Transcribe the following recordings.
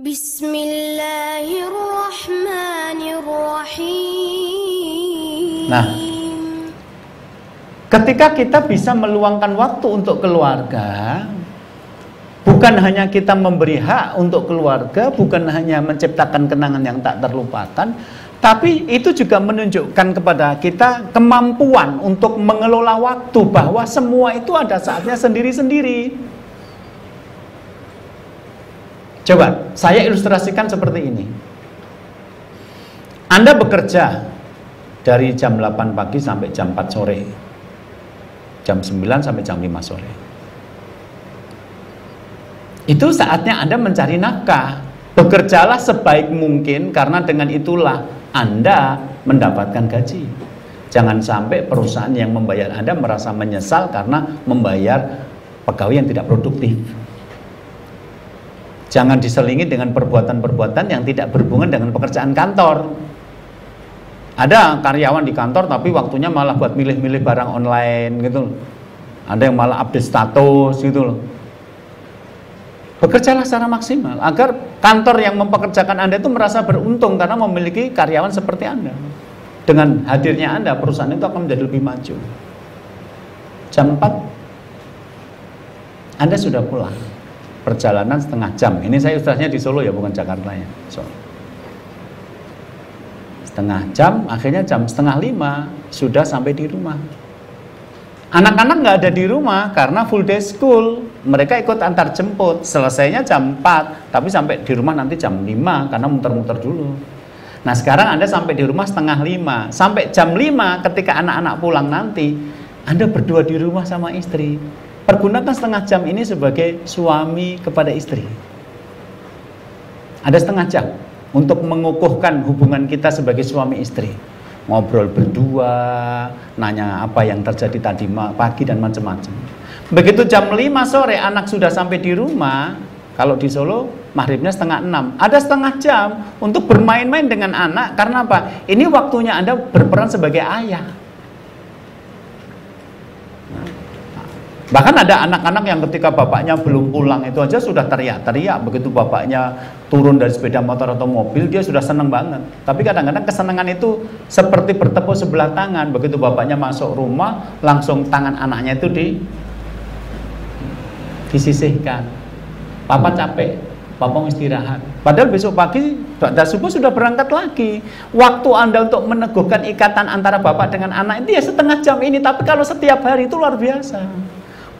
Bismillahirrahmanirrahim. Nah, ketika kita bisa meluangkan waktu untuk keluarga, bukan hanya kita memberi hak untuk keluarga, bukan hanya menciptakan kenangan yang tak terlupakan, tapi itu juga menunjukkan kepada kita kemampuan untuk mengelola waktu, bahwa semua itu ada saatnya sendiri-sendiri. Coba saya ilustrasikan seperti ini. Anda bekerja dari jam 8 pagi sampai jam 4 sore, jam 9 sampai jam 5 sore. Itu saatnya Anda mencari nafkah. Bekerjalah sebaik mungkin, karena dengan itulah Anda mendapatkan gaji. Jangan sampai perusahaan yang membayar Anda merasa menyesal karena membayar pegawai yang tidak produktif. Jangan diselingi dengan perbuatan-perbuatan yang tidak berhubungan dengan pekerjaan kantor. Ada karyawan di kantor tapi waktunya malah buat milih-milih barang online gitu. Ada yang malah update status gitu loh. Bekerjalah secara maksimal agar kantor yang mempekerjakan Anda itu merasa beruntung karena memiliki karyawan seperti Anda. Dengan hadirnya Anda, perusahaan itu akan menjadi lebih maju. Jam 4 Anda sudah pulang. Perjalanan setengah jam. Ini saya ilustrasinya di Solo ya, bukan Jakarta ya. Solo. Setengah jam, akhirnya jam setengah 5 sudah sampai di rumah. Anak-anak nggak ada di rumah karena full day school. Mereka ikut antar jemput. Selesainya jam 4, tapi sampai di rumah nanti jam 5 karena muter-muter dulu. Nah sekarang Anda sampai di rumah setengah 5. Sampai jam 5 ketika anak-anak pulang nanti, Anda berdua di rumah sama istri. Pergunakan setengah jam ini sebagai suami kepada istri. Ada setengah jam untuk mengukuhkan hubungan kita sebagai suami istri. Ngobrol berdua, nanya apa yang terjadi tadi pagi dan macam-macam. Begitu jam 5 sore anak sudah sampai di rumah, kalau di Solo maghribnya setengah 6. Ada setengah jam untuk bermain-main dengan anak. Karena apa? Ini waktunya Anda berperan sebagai ayah. Bahkan ada anak-anak yang ketika bapaknya belum pulang itu aja sudah teriak-teriak. Begitu bapaknya turun dari sepeda motor atau mobil, dia sudah senang banget. Tapi kadang-kadang kesenangan itu seperti bertepuk sebelah tangan. Begitu bapaknya masuk rumah, langsung tangan anaknya itu disisihkan. Papa capek, papa mau istirahat. Padahal besok pagi ba'da subuh sudah berangkat lagi. Waktu Anda untuk meneguhkan ikatan antara bapak dengan anak itu ya setengah jam ini. Tapi kalau setiap hari itu luar biasa.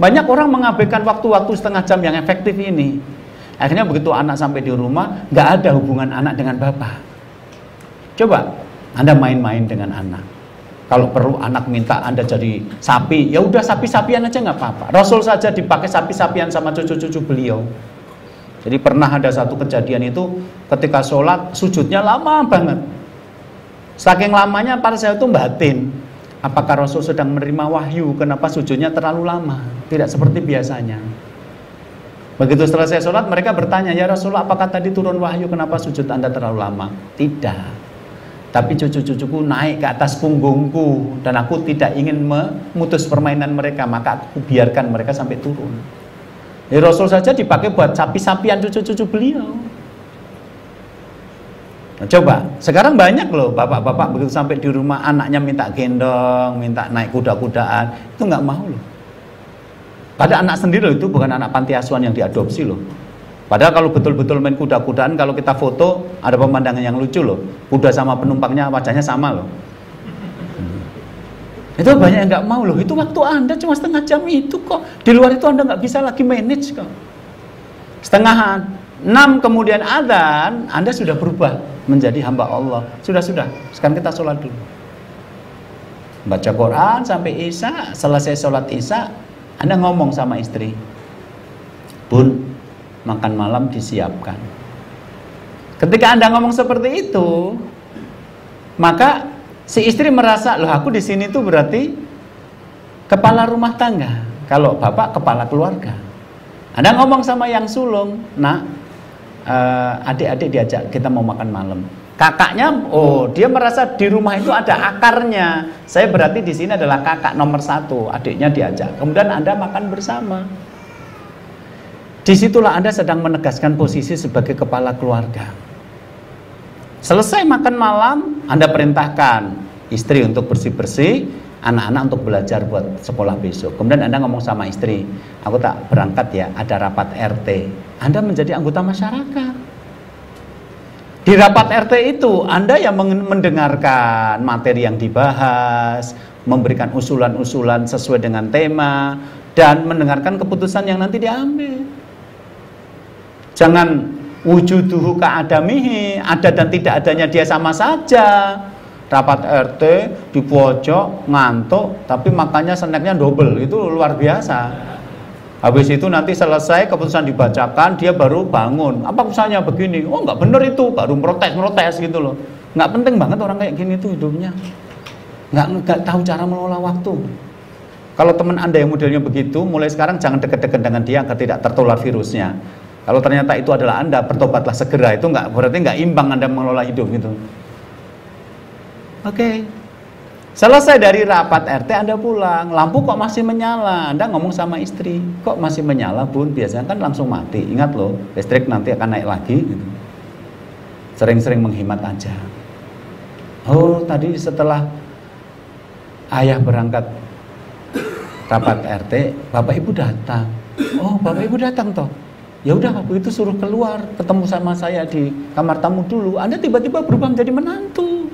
Banyak orang mengabaikan waktu-waktu setengah jam yang efektif ini. Akhirnya begitu anak sampai di rumah, nggak ada hubungan anak dengan bapak. Coba Anda main-main dengan anak. Kalau perlu anak minta Anda jadi sapi, ya udah sapi-sapian aja nggak apa-apa. Rasul saja dipakai sapi-sapian sama cucu-cucu beliau. Jadi pernah ada satu kejadian itu ketika sholat sujudnya lama banget. Saking lamanya para sahabat itu batin. Apakah Rasul sedang menerima wahyu? Kenapa sujudnya terlalu lama? Tidak seperti biasanya. Begitu selesai sholat, mereka bertanya, ya Rasulullah, apakah tadi turun wahyu? Kenapa sujud Anda terlalu lama? Tidak. Tapi cucu-cucuku naik ke atas punggungku, dan aku tidak ingin memutus permainan mereka, maka aku biarkan mereka sampai turun. Ya Rasul saja dipakai buat sapi-sapian cucu-cucu beliau. Nah, coba, sekarang banyak loh bapak-bapak begitu sampai di rumah anaknya minta gendong, minta naik kuda-kudaan, itu nggak mau loh. Padahal anak sendiri loh, itu bukan anak panti asuhan yang diadopsi loh. Padahal kalau betul-betul main kuda-kudaan, kalau kita foto ada pemandangan yang lucu loh. Kuda sama penumpangnya wajahnya sama loh. Itu banyak yang nggak mau loh. Itu waktu Anda cuma setengah jam itu kok. Di luar itu Anda nggak bisa lagi manage kok. Setengah 6 kemudian adzan, Anda sudah berubah menjadi hamba Allah. Sudah. Sekarang kita sholat dulu. Baca Quran sampai Isya, selesai sholat Isya, Anda ngomong sama istri, Bun, makan malam disiapkan. Ketika Anda ngomong seperti itu, maka si istri merasa, loh aku di sini tuh berarti kepala rumah tangga. Kalau bapak kepala keluarga. Anda ngomong sama yang sulung, nak, adik-adik diajak kita mau makan malam. Kakaknya, dia merasa di rumah itu ada akarnya. Saya berarti di sini adalah kakak nomor 1, adiknya diajak. Kemudian Anda makan bersama. Disitulah Anda sedang menegaskan posisi sebagai kepala keluarga. Selesai makan malam, Anda perintahkan istri untuk bersih-bersih, anak-anak untuk belajar buat sekolah besok. Kemudian Anda ngomong sama istri, aku tak berangkat ya, ada rapat RT. Anda menjadi anggota masyarakat. Di rapat RT itu Anda yang mendengarkan materi yang dibahas, memberikan usulan-usulan sesuai dengan tema, dan mendengarkan keputusan yang nanti diambil. Jangan wujuduhu ka'adamihi, ada dan tidak adanya dia sama saja. Rapat RT di pojok ngantuk, tapi makannya snacknya double, itu luar biasa. Habis itu nanti selesai keputusan dibacakan, dia baru bangun. Apa usahanya begini? Oh nggak bener itu, baru protes gitu loh. Nggak penting banget orang kayak gini tuh hidupnya. Nggak tahu cara mengelola waktu. Kalau teman Anda yang modelnya begitu, mulai sekarang jangan deket-deket dengan dia agar tidak tertular virusnya. Kalau ternyata itu adalah Anda, bertobatlah segera. Itu berarti nggak imbang Anda mengelola hidup gitu. Oke. Selesai dari rapat RT Anda pulang, lampu kok masih menyala. Anda ngomong sama istri, kok masih menyala Bun? Biasanya kan langsung mati. Ingat loh, listrik nanti akan naik lagi gitu. Sering-sering menghemat aja. Oh, tadi setelah ayah berangkat rapat RT, Bapak Ibu datang. Oh, Bapak Ibu datang toh. Ya udah, waktu itu suruh keluar, ketemu sama saya di kamar tamu dulu. Anda tiba-tiba berubah menjadi menantu.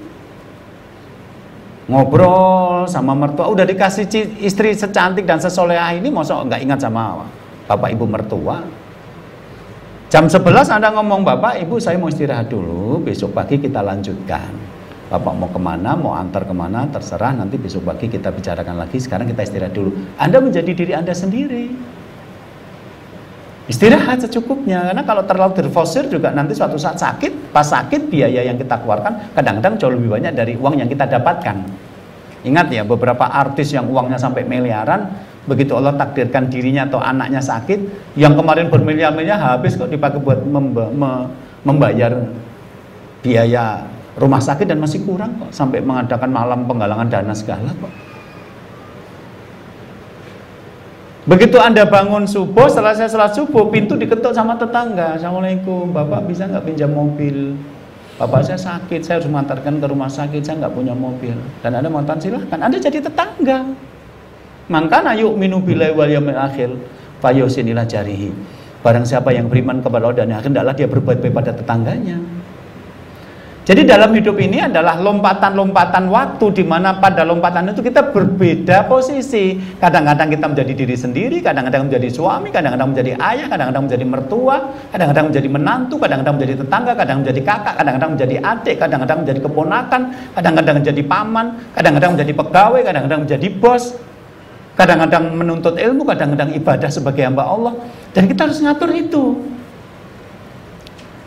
Ngobrol sama mertua, udah dikasih istri secantik dan sesolehah ini, masa nggak ingat sama Bapak Ibu mertua. Jam 11 Anda ngomong, Bapak Ibu saya mau istirahat dulu, besok pagi kita lanjutkan. Bapak mau kemana, mau antar kemana, terserah, nanti besok pagi kita bicarakan lagi, sekarang kita istirahat dulu. Anda menjadi diri Anda sendiri. Istirahat secukupnya, karena kalau terlalu terforsir juga nanti suatu saat sakit. Pas sakit biaya yang kita keluarkan kadang-kadang jauh lebih banyak dari uang yang kita dapatkan. Ingat ya, beberapa artis yang uangnya sampai miliaran, begitu Allah takdirkan dirinya atau anaknya sakit, yang kemarin bermiliar-miliar habis kok dipakai buat membayar biaya rumah sakit dan masih kurang kok, sampai mengadakan malam penggalangan dana segala kok. Begitu Anda bangun subuh, selesai salat subuh, pintu diketuk sama tetangga. Assalamualaikum, Bapak bisa nggak pinjam mobil? Bapak saya sakit, saya harus mengantarkan ke rumah sakit, saya nggak punya mobil. Dan Anda mengatakan silahkan, Anda jadi tetangga. Maka yu'minu billahi wal yaumil akhir fayuhsinilah jarihi. Barang siapa yang beriman kepada Allah dan akhir, hendaklah dia berbuat baik pada tetangganya. Jadi dalam hidup ini adalah lompatan-lompatan waktu, di mana pada lompatan itu kita berbeda posisi. Kadang-kadang kita menjadi diri sendiri, kadang-kadang menjadi suami, kadang-kadang menjadi ayah, kadang-kadang menjadi mertua, kadang-kadang menjadi menantu, kadang-kadang menjadi tetangga, kadang menjadi kakak, kadang-kadang menjadi adik, kadang-kadang menjadi keponakan, kadang-kadang menjadi paman, kadang-kadang menjadi pegawai, kadang-kadang menjadi bos, kadang-kadang menuntut ilmu, kadang-kadang ibadah sebagai hamba Allah. Dan kita harus ngatur itu.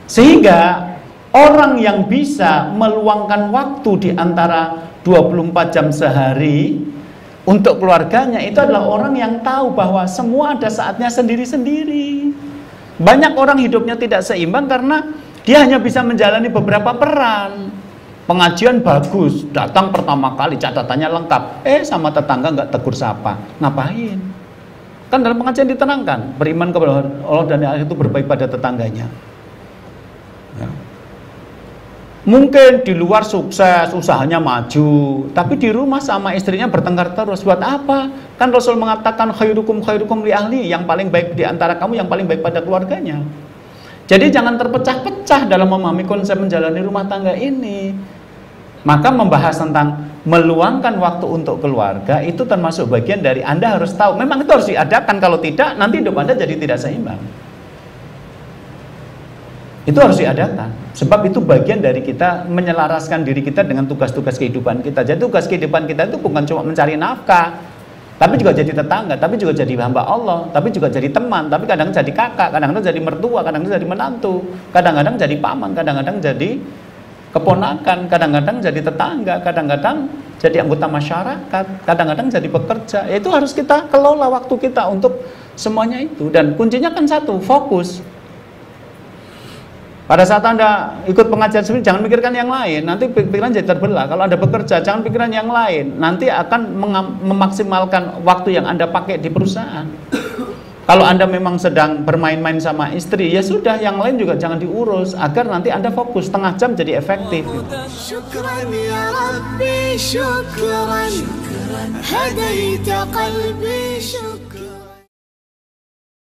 Sehingga orang yang bisa meluangkan waktu di antara 24 jam sehari untuk keluarganya, itu adalah orang yang tahu bahwa semua ada saatnya sendiri-sendiri. Banyak orang hidupnya tidak seimbang karena dia hanya bisa menjalani beberapa peran. Pengajian bagus, datang pertama kali catatannya lengkap, sama tetangga nggak tegur sapa, ngapain? Kan dalam pengajian ditenangkan, beriman kepada Allah dan akhir itu berbaik pada tetangganya. Ya. Mungkin di luar sukses, usahanya maju, tapi di rumah sama istrinya bertengkar terus. Buat apa? Kan Rasul mengatakan khairukum li ahli, yang paling baik di antara kamu yang paling baik pada keluarganya. Jadi jangan terpecah-pecah dalam memahami konsep menjalani rumah tangga ini. Maka membahas tentang meluangkan waktu untuk keluarga itu termasuk bagian dari Anda harus tahu. Memang itu harus diadakan, kalau tidak nanti hidup Anda jadi tidak seimbang. Itu harus diadakan, sebab itu bagian dari kita menyelaraskan diri kita dengan tugas-tugas kehidupan kita. Jadi tugas kehidupan kita itu bukan cuma mencari nafkah, tapi juga jadi tetangga, tapi juga jadi hamba Allah, tapi juga jadi teman, tapi kadang-kadang jadi kakak, kadang-kadang jadi mertua, kadang-kadang jadi menantu, kadang-kadang jadi paman, kadang-kadang jadi keponakan, kadang-kadang jadi tetangga, kadang-kadang jadi anggota masyarakat, kadang-kadang jadi pekerja. Itu harus kita kelola waktu kita untuk semuanya itu. Dan kuncinya kan satu, fokus. Pada saat Anda ikut pengajian sendiri, jangan pikirkan yang lain, nanti pikiran jadi terbelah. Kalau Anda bekerja, jangan pikiran yang lain, nanti akan memaksimalkan waktu yang Anda pakai di perusahaan. Kalau Anda memang sedang bermain-main sama istri, ya sudah, yang lain juga jangan diurus, agar nanti Anda fokus, setengah jam jadi efektif. Syukran ya Rabbi, syukran, hadaita qalbi.